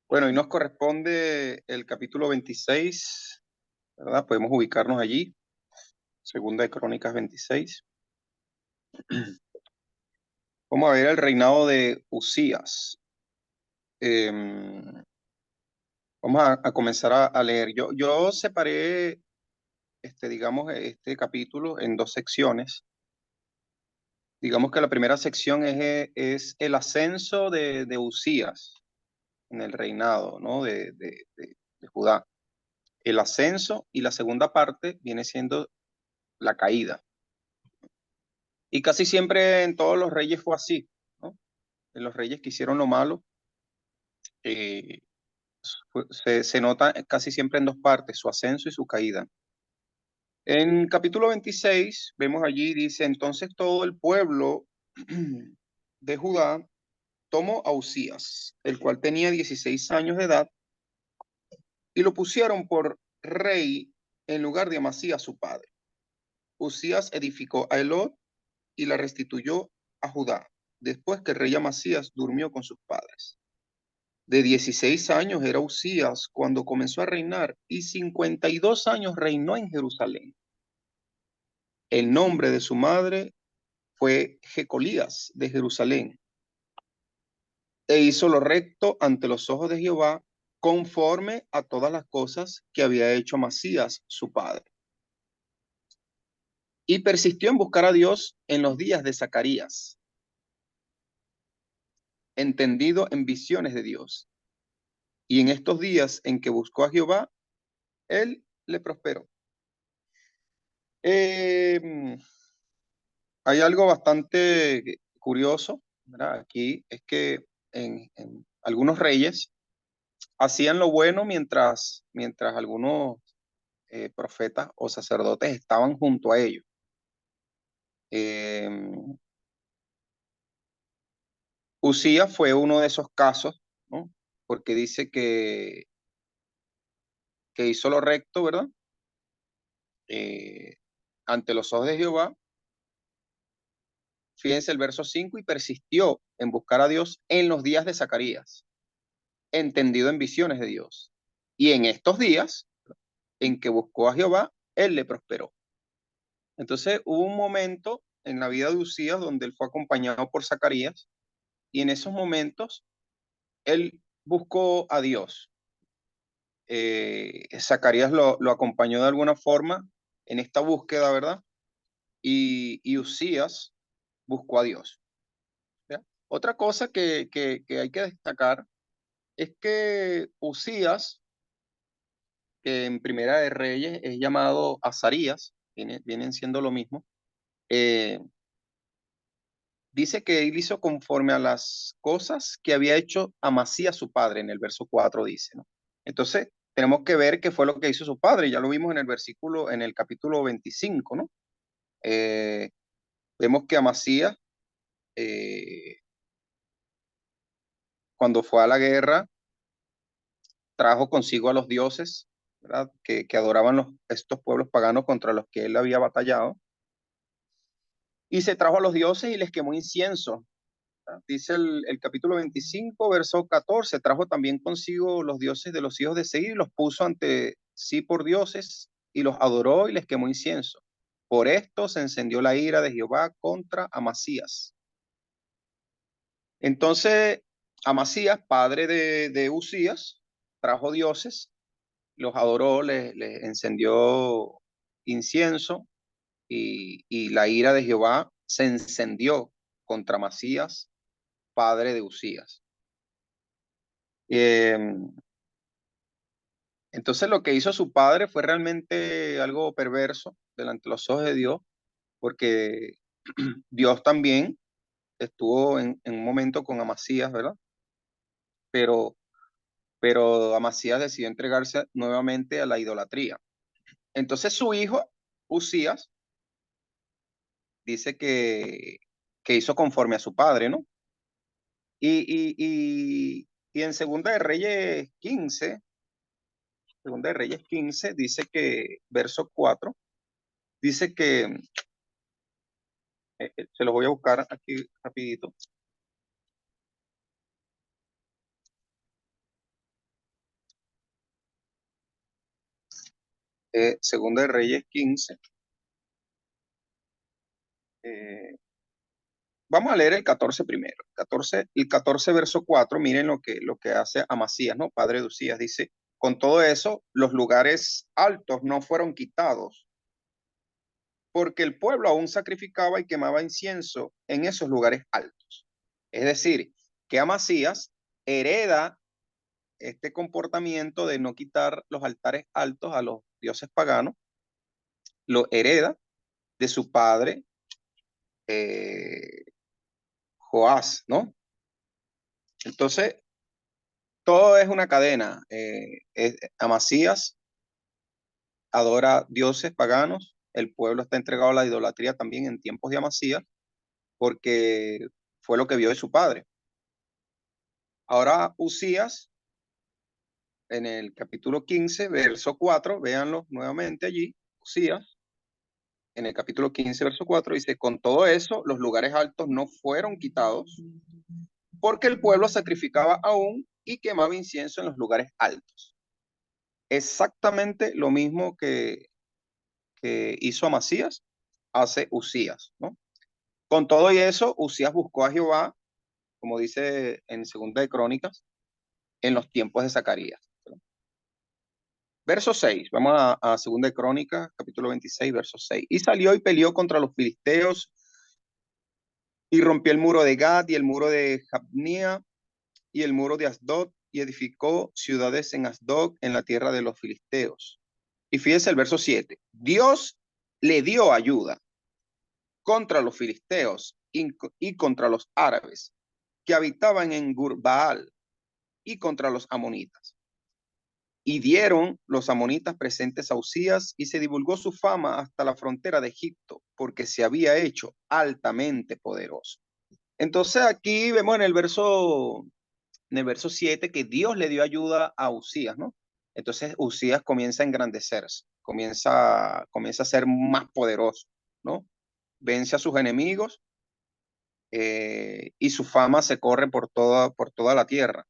Bueno, hoy nos corresponde el capítulo 26, ¿verdad? Podemos ubicarnos allí, Segunda de Crónicas 26. Vamos a ver el reinado de Usías. Em, Vamos a comenzar a leer. Yo separé, digamos, este capítulo en dos secciones. Digamos que la primera sección es el ascenso de Usías en el reinado, ¿no? de Judá. El ascenso, y la segunda parte viene siendo la caída. Y casi siempre en todos los reyes fue así, ¿no? En los reyes que hicieron lo malo, eh, se nota casi siempre en dos partes, su ascenso y su caída. En capítulo 26 vemos allí, dice, entonces todo el pueblo de Judá tomó a Usías, el cual tenía 16 años de edad, y lo pusieron por rey en lugar de Amasías su padre. Usías edificó a Elot y la restituyó a Judá, después que el rey Amasías durmió con sus padres. De 16 años era Usías cuando comenzó a reinar, y 52 años reinó en Jerusalén. El nombre de su madre fue Jecolías de Jerusalén, e hizo lo recto ante los ojos de Jehová, conforme a todas las cosas que había hecho Amasías su padre. Y persistió en buscar a Dios en los días de Zacarías, entendido en visiones de Dios. Y en estos días en que buscó a Jehová, él le prosperó. Hay algo bastante curioso, ¿verdad? Aquí es que en algunos reyes hacían lo bueno mientras algunos profetas o sacerdotes estaban junto a ellos. Eh, Usías fue uno de esos casos, ¿no? Porque dice que hizo lo recto, ¿verdad? Eh, Ante los ojos de Jehová. Fíjense el verso 5, y persistió en buscar a Dios en los días de Zacarías, entendido en visiones de Dios. Y en estos días en que buscó a Jehová, él le prosperó. Entonces hubo un momento en la vida de Usías donde él fue acompañado por Zacarías, y en esos momentos él buscó a Dios. Zacarías lo acompañó de alguna forma en esta búsqueda, ¿verdad? Y Usías buscó a Dios. ¿Ya? Otra cosa que hay que destacar es que Usías, que en Primera de Reyes es llamado Azarías, vienen siendo lo mismo, eh, dice que él hizo conforme a las cosas que había hecho Amasías su padre, en el verso 4 dice, ¿no? Entonces, tenemos que ver qué fue lo que hizo su padre, ya lo vimos en el versículo, en el capítulo 25, ¿no? Eh, Vemos que Amasías, eh, cuando fue a la guerra, trajo consigo a los dioses, ¿verdad? Que adoraban estos pueblos paganos contra los que él había batallado, y se trajo a los dioses y les quemó incienso. Dice el capítulo 25, verso 14, trajo también consigo los dioses de los hijos de Seir y los puso ante sí por dioses, y los adoró y les quemó incienso. Por esto se encendió la ira de Jehová contra Amasías. Entonces, Amasías, padre de Usías, trajo dioses, los adoró, les encendió incienso, y la ira de Jehová se encendió contra Amasías, padre de Usías. Eh, entonces lo que hizo su padre fue realmente algo perverso delante de los ojos de Dios, porque Dios también estuvo en un momento con Amasías, ¿verdad? Pero, pero Amasías decidió entregarse nuevamente a la idolatría. Entonces su hijo, Usías, dice que hizo conforme a su padre, ¿no? Y en Segunda de Reyes 15 dice que, verso 4, dice que, se los voy a buscar aquí rapidito. Segunda de Reyes 15. Vamos a leer el 14 primero. El 14 verso 4, miren lo que hace Amasías, ¿no? Padre de Usías, dice, con todo eso, los lugares altos no fueron quitados, porque el pueblo aún sacrificaba y quemaba incienso en esos lugares altos. Es decir, que Amasías hereda este comportamiento de no quitar los altares altos a los dioses paganos, lo hereda de su padre eh, Joás, ¿no? Entonces, todo es una cadena. Amasías adora dioses paganos, el pueblo está entregado a la idolatría también en tiempos de Amasías, porque fue lo que vio de su padre. Ahora Usías, en el capítulo 15, verso 4, véanlo nuevamente allí, Usías, en el capítulo 15, verso 4, dice, con todo eso, los lugares altos no fueron quitados, porque el pueblo sacrificaba aún y quemaba incienso en los lugares altos. Exactamente lo mismo que hizo Amasías, hace Usías, ¿no? Con todo y eso, Usías buscó a Jehová, como dice en Segunda de Crónicas, en los tiempos de Zacarías. Verso 6, vamos a Segunda de Crónicas, capítulo 26, verso 6. Y salió y peleó contra los filisteos y rompió el muro de Gad y el muro de Jabnía y el muro de Asdod y edificó ciudades en Asdod, en la tierra de los filisteos. Y fíjese el verso 7. Dios le dio ayuda contra los filisteos y contra los árabes que habitaban en Gurbaal y contra los amonitas. Y dieron los amonitas presentes a Usías y se divulgó su fama hasta la frontera de Egipto, porque se había hecho altamente poderoso. Entonces aquí vemos en el verso 7 que Dios le dio ayuda a Usías, ¿no? Entonces Usías comienza a engrandecerse, comienza a ser más poderoso, ¿no? Vence a sus enemigos y su fama se corre por toda la tierra,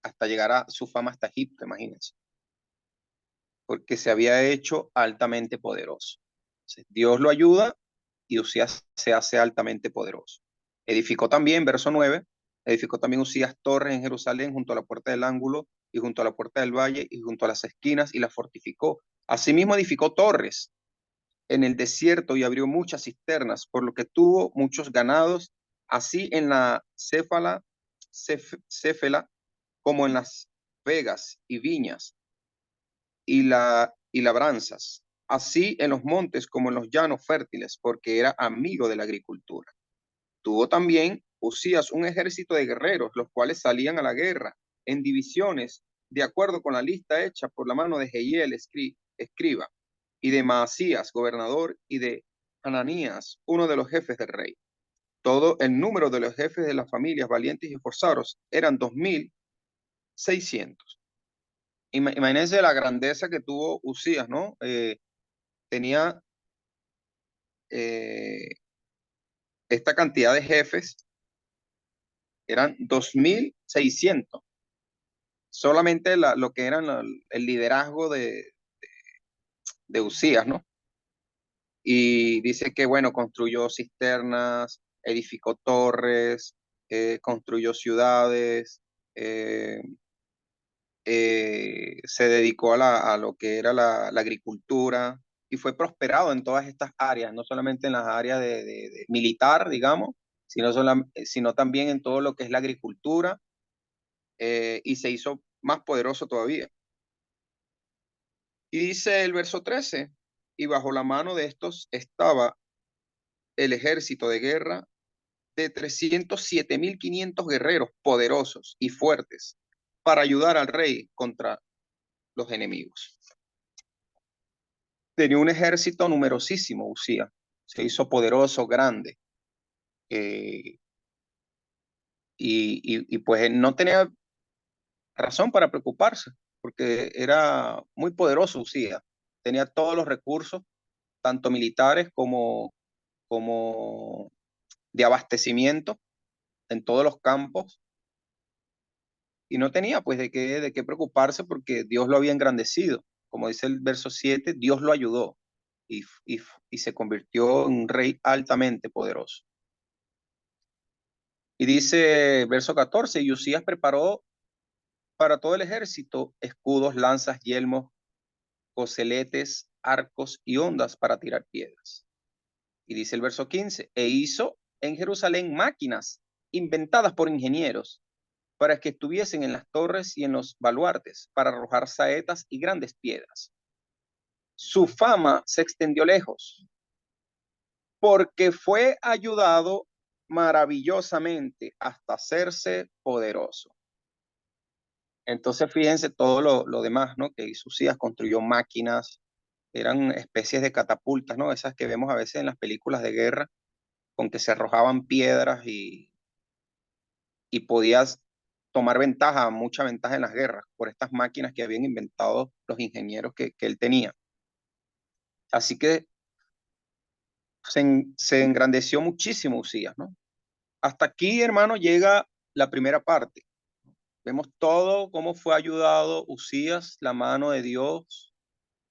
hasta llegar a su fama hasta Egipto, imagínense, porque se había hecho altamente poderoso. Entonces, Dios lo ayuda y Usías se hace altamente poderoso. Edificó también, verso 9, edificó también Usías torres en Jerusalén junto a la puerta del ángulo y junto a la puerta del valle y junto a las esquinas y las fortificó. Asimismo edificó torres en el desierto y abrió muchas cisternas, por lo que tuvo muchos ganados, así en la Céfela, como en las vegas y viñas y labranzas, así en los montes como en los llanos fértiles, porque era amigo de la agricultura. Tuvo también Usías un ejército de guerreros, los cuales salían a la guerra en divisiones, de acuerdo con la lista hecha por la mano de Jehiel, escriba, y de Maasías, gobernador, y de Ananías, uno de los jefes del rey. Todo el número de los jefes de las familias valientes y esforzados eran 2600. Imagínense la grandeza que tuvo Usías, ¿no? Tenía eh, esta cantidad de jefes, eran 2600. Solamente lo que eran el liderazgo de Usías, ¿no? Y dice que, bueno, construyó cisternas, edificó torres, construyó ciudades, eh, se dedicó a lo que era la agricultura y fue prosperado en todas estas áreas, no solamente en las áreas de militar, digamos, sino también en todo lo que es la agricultura, y se hizo más poderoso todavía. Y dice el verso 13, y bajo la mano de estos estaba el ejército de guerra de 307.500 guerreros poderosos y fuertes para ayudar al rey contra los enemigos. Tenía un ejército numerosísimo, Usías. Se hizo poderoso, grande. eh, y pues él no tenía razón para preocuparse, porque era muy poderoso Usías. Tenía todos los recursos, tanto militares como de abastecimiento en todos los campos, y no tenía pues de qué preocuparse porque Dios lo había engrandecido. como dice el verso 7, Dios lo ayudó y se convirtió en un rey altamente poderoso. Y dice verso 14, y Usías preparó para todo el ejército escudos, lanzas, yelmos, coseletes, arcos y ondas para tirar piedras. Y dice el verso 15, e hizo en Jerusalén máquinas inventadas por ingenieros para que estuviesen en las torres y en los baluartes, para arrojar saetas y grandes piedras. Su fama se extendió lejos, porque fue ayudado maravillosamente hasta hacerse poderoso. Entonces, fíjense todo lo demás, ¿no? Que hizo Usías, construyó máquinas, eran especies de catapultas, ¿no? Esas que vemos a veces en las películas de guerra, con que se arrojaban piedras y podías tomar ventaja, mucha ventaja en las guerras, por estas máquinas que habían inventado los ingenieros que él tenía. Así que se engrandeció muchísimo Usías, ¿no? Hasta aquí, hermano, llega la primera parte. Vemos todo cómo fue ayudado Usías, la mano de Dios,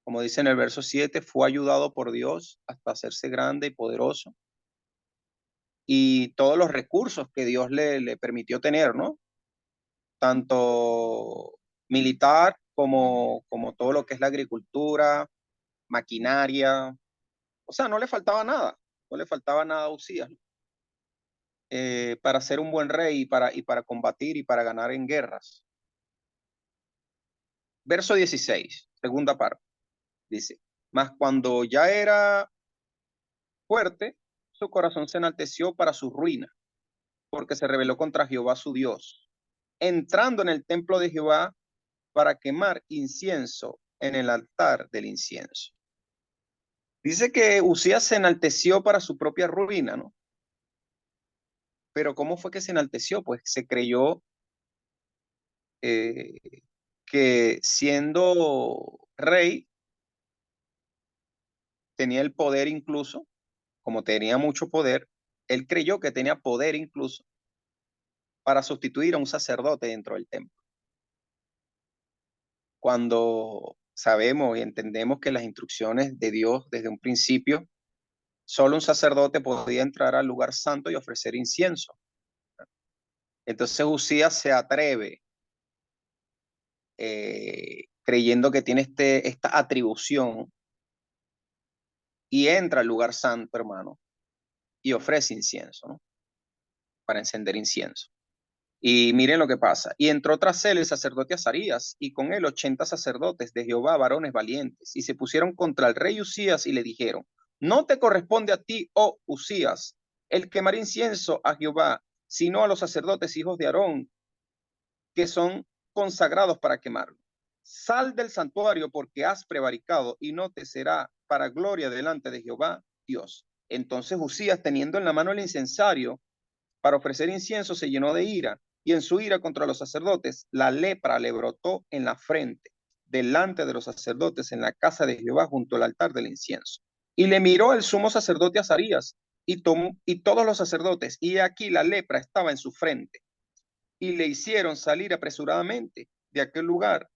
como dice en el verso 7, fue ayudado por Dios hasta hacerse grande y poderoso. Y todos los recursos que Dios le permitió tener, ¿no? Tanto militar como todo lo que es la agricultura, maquinaria. O sea, no le faltaba nada a Usías, ¿no? Para ser un buen rey y para combatir y para ganar en guerras. Verso 16, segunda parte, dice, mas cuando ya era fuerte, su corazón se enalteció para su ruina, porque se rebeló contra Jehová su Dios, entrando en el templo de Jehová para quemar incienso en el altar del incienso. Dice que Usías se enalteció para su propia ruina, ¿no? Pero ¿cómo fue que se enalteció? Pues se creyó eh, que siendo rey tenía el poder incluso, como tenía mucho poder, él creyó que tenía poder incluso para sustituir a un sacerdote dentro del templo. Cuando sabemos y entendemos que las instrucciones de Dios desde un principio, solo un sacerdote podía entrar al lugar santo y ofrecer incienso. Entonces Usías se atreve creyendo que tiene esta atribución y entra al lugar santo, hermano, y ofrece incienso, ¿no? Para encender incienso. Y miren lo que pasa. Y entró tras él el sacerdote Azarías, y con él 80 sacerdotes de Jehová, varones valientes, y se pusieron contra el rey Usías y le dijeron, no te corresponde a ti, oh Usías, el quemar incienso a Jehová, sino a los sacerdotes hijos de Aarón, que son consagrados para quemarlo. Sal del santuario porque has prevaricado y no te será para gloria delante de Jehová Dios. Entonces Usías, teniendo en la mano el incensario para ofrecer incienso, se llenó de ira y en su ira contra los sacerdotes, la lepra le brotó en la frente delante de los sacerdotes en la casa de Jehová junto al altar del incienso. Y le miró el sumo sacerdote Azarías y todos los sacerdotes, y aquí la lepra estaba en su frente. Y le hicieron salir apresuradamente de aquel lugar.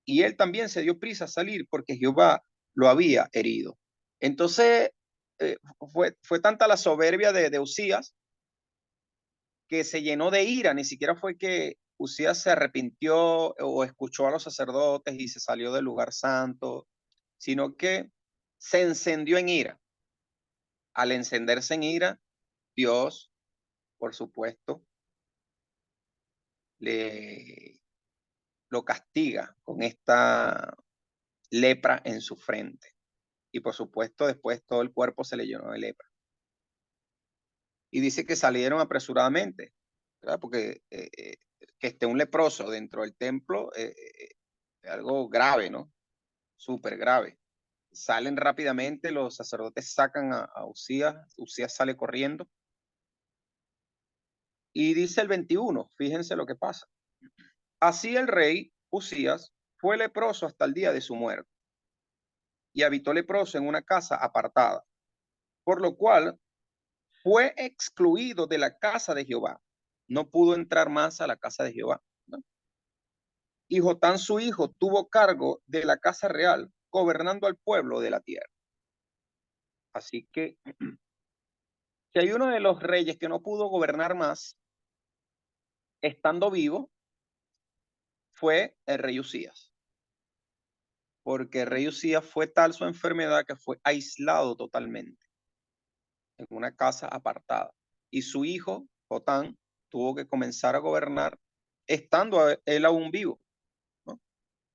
Y él también se dio prisa a salir porque Jehová lo había herido. Entonces, fue tanta la soberbia de Usías que se llenó de ira. Ni siquiera fue que Usías se arrepintió o escuchó a los sacerdotes y se salió del lugar santo, sino que se encendió en ira. Al encenderse en ira, Dios, por supuesto, lo castiga con esta lepra en su frente. Y por supuesto, después todo el cuerpo se le llenó de lepra. Y dice que salieron apresuradamente, ¿verdad? Porque que esté un leproso dentro del templo es algo grave, ¿no? Súper grave. Salen rápidamente, los sacerdotes sacan a Usías, Usías sale corriendo. Y dice el 21, fíjense lo que pasa. Así el rey Usías fue leproso hasta el día de su muerte y habitó leproso en una casa apartada, por lo cual fue excluido de la casa de Jehová. No pudo entrar más a la casa de Jehová, ¿no? y Jotán su hijo tuvo cargo de la casa real, gobernando al pueblo de la tierra. Así que si hay uno de los reyes que no pudo gobernar más, estando vivo, fue el rey Usías. Porque el rey Usías fue tal su enfermedad que fue aislado totalmente en una casa apartada. Y su hijo, Jotán, tuvo que comenzar a gobernar estando él aún vivo, ¿no?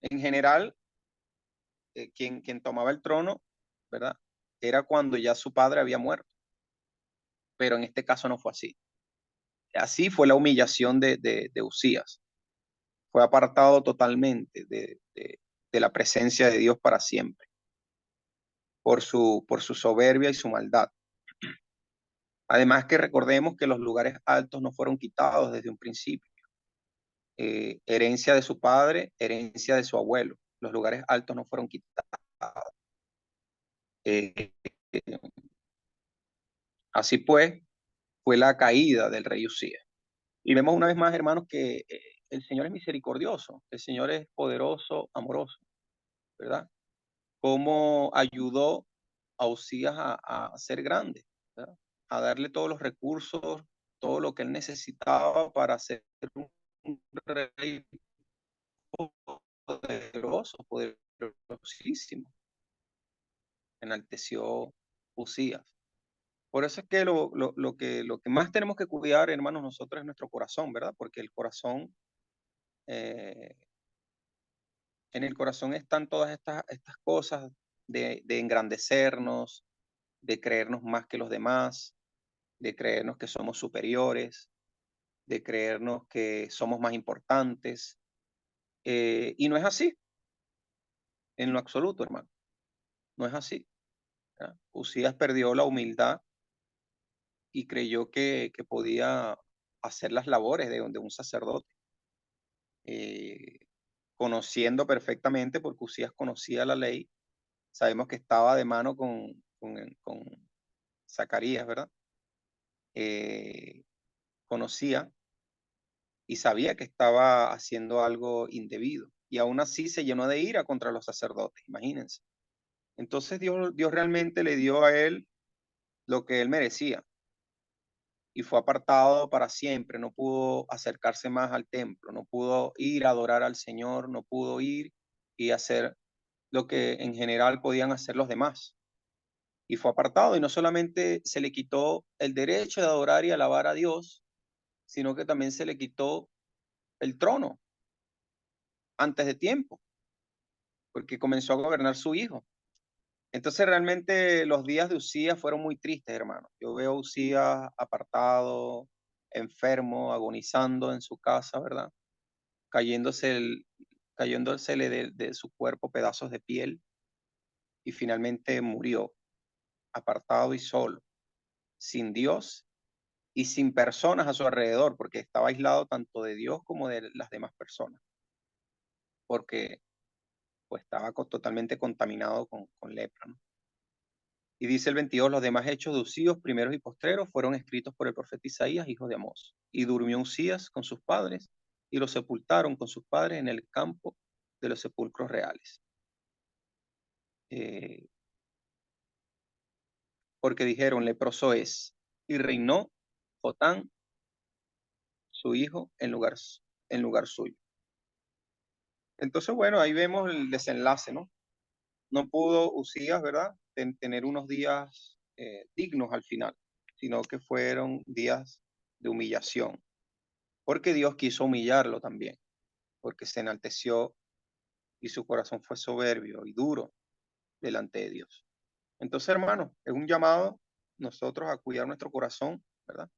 En general, quien tomaba el trono, ¿verdad? Era cuando ya su padre había muerto. Pero en este caso no fue así. Así fue la humillación de Usías. Fue apartado totalmente de la presencia de Dios para siempre, por su soberbia y su maldad. Además que recordemos que los lugares altos no fueron quitados desde un principio. Herencia de su padre, herencia de su abuelo. Los lugares altos no fueron quitados. Eh, Así pues, fue la caída del rey Usías. Y vemos una vez más, hermanos, que el Señor es misericordioso, el Señor es poderoso, amoroso, ¿verdad? Cómo ayudó a Usías a ser grande, ¿verdad? A darle todos los recursos, todo lo que él necesitaba para ser un rey poderoso, poderosísimo. Enalteció Usías. Por eso es que lo que más tenemos que cuidar, hermanos, nosotros es nuestro corazón, ¿verdad? Porque el corazón, eh, en el corazón están todas estas cosas de engrandecernos, de creernos más que los demás, de creernos que somos superiores, de creernos que somos más importantes. Y no es así, en lo absoluto, hermano. No es así, ¿verdad? Usías perdió la humildad y creyó que podía hacer las labores de un sacerdote, eh, conociendo perfectamente, porque Usías conocía la ley. Sabemos que estaba de mano con Zacarías, ¿verdad? Eh, Conocía y sabía que estaba haciendo algo indebido. Y aún así se llenó de ira contra los sacerdotes, imagínense. Entonces Dios realmente le dio a él lo que él merecía y fue apartado para siempre. No pudo acercarse más al templo, no pudo ir a adorar al Señor, no pudo ir y hacer lo que en general podían hacer los demás. Y fue apartado y no solamente se le quitó el derecho de adorar y alabar a Dios, sino que también se le quitó el trono antes de tiempo, porque comenzó a gobernar su hijo. Entonces realmente los días de Usías fueron muy tristes, hermano. Yo veo a Usías apartado, enfermo, agonizando en su casa, ¿verdad? Cayéndosele de su cuerpo pedazos de piel y finalmente murió, apartado y solo, sin Dios y sin personas a su alrededor, porque estaba aislado tanto de Dios como de las demás personas, porque pues estaba totalmente contaminado con lepra, ¿no? Y dice el 22, los demás hechos de Usías, primeros y postreros, fueron escritos por el profeta Isaías, hijo de Amós. Y durmió Usías con sus padres, y lo sepultaron con sus padres en el campo de los sepulcros reales. Porque dijeron, leproso es. Y reinó Jotán, su hijo, en lugar suyo. Entonces, bueno, ahí vemos el desenlace, ¿no? No pudo Usías, ¿verdad?, tener unos días dignos al final, sino que fueron días de humillación, porque Dios quiso humillarlo también, porque se enalteció y su corazón fue soberbio y duro delante de Dios. Entonces, hermano, es un llamado nosotros a cuidar nuestro corazón, ¿verdad?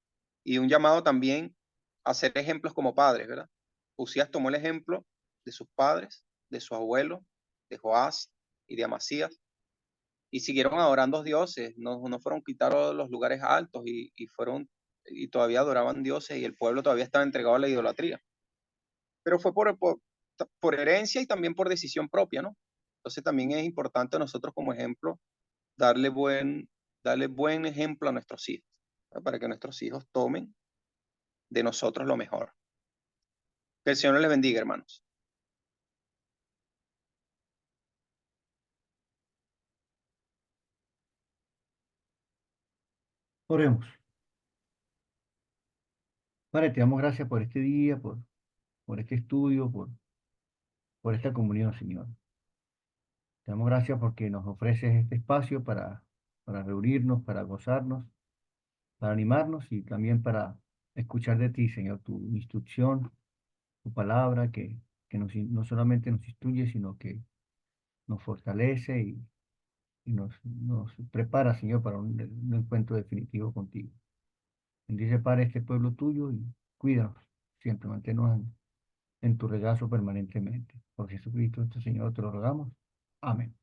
Y un llamado también a ser ejemplos como padres, ¿verdad? Usías tomó el ejemplo de sus padres, de sus abuelos, de Joás y de Amasías, y siguieron adorando a dioses, no fueron quitados los lugares altos y todavía adoraban dioses y el pueblo todavía estaba entregado a la idolatría. Pero fue por herencia y también por decisión propia, ¿no? Entonces también es importante nosotros como ejemplo darle buen ejemplo a nuestros hijos, ¿no? Para que nuestros hijos tomen de nosotros lo mejor. Que el Señor les bendiga, hermanos. Oremos. Padre, te damos gracias por este día, por este estudio, por esta comunión, Señor. Te damos gracias porque nos ofreces este espacio para reunirnos, para gozarnos, para animarnos y también para escuchar de ti, Señor, tu instrucción, tu palabra que no solamente nos instruye, sino que nos fortalece y nos prepara, Señor, para un encuentro definitivo contigo. Bendice, Padre, este pueblo tuyo y cuídanos siempre, manténnos en tu regazo permanentemente. Por Jesucristo, nuestro Señor, te lo rogamos. Amén.